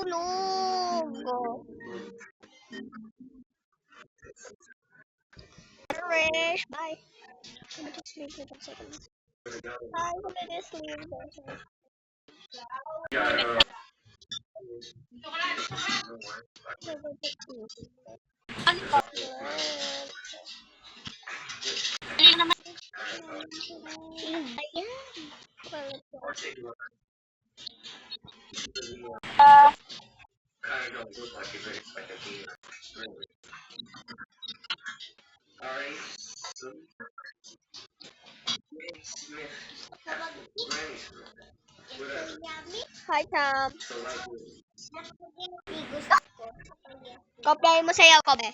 Tulog. Fresh. Bye. I'm gonna sleep for a second. Bye. I'm gonna sleep for a second. Hi, Tom. Kopyahin mo sayaw ko, be.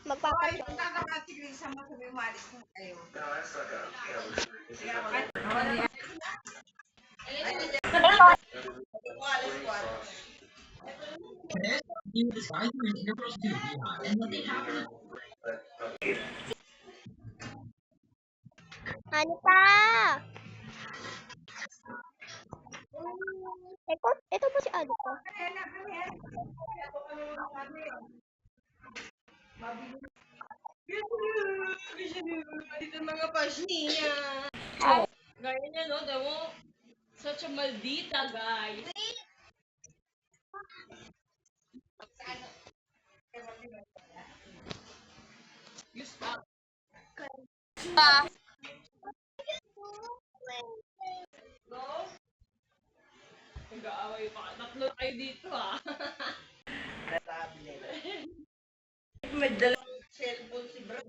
Magpapatid. You decide you're an integral to Beehive and what they happen. Ano pa? Ito po si ano pa. Dito mga pasniya. Gaya niya, no? Damo, such a maldita, guys. You stop. No? Nag-aaway pa. Tatlo tayo dito, ah. May dalang cellphone si Brad.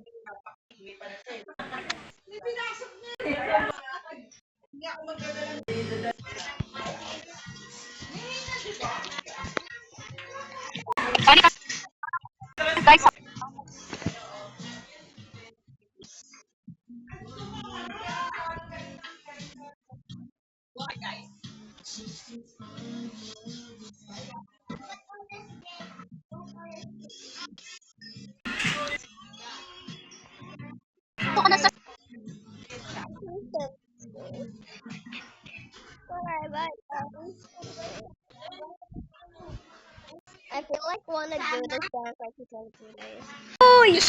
Hindi pa na sa'yo. Hindi pinasok niya. Hindi ako magdadala. Guys, ito ka na sa... I feel like wanna do this dance like you can do this. Uy!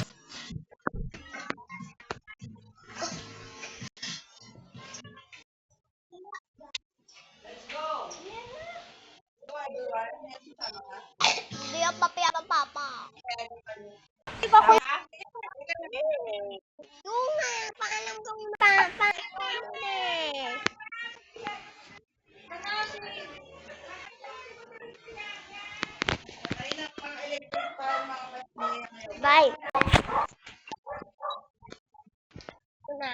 Hindi ang papiya ng papa. Iba ko yung nga, paalam kong papa. Bye. Ito na.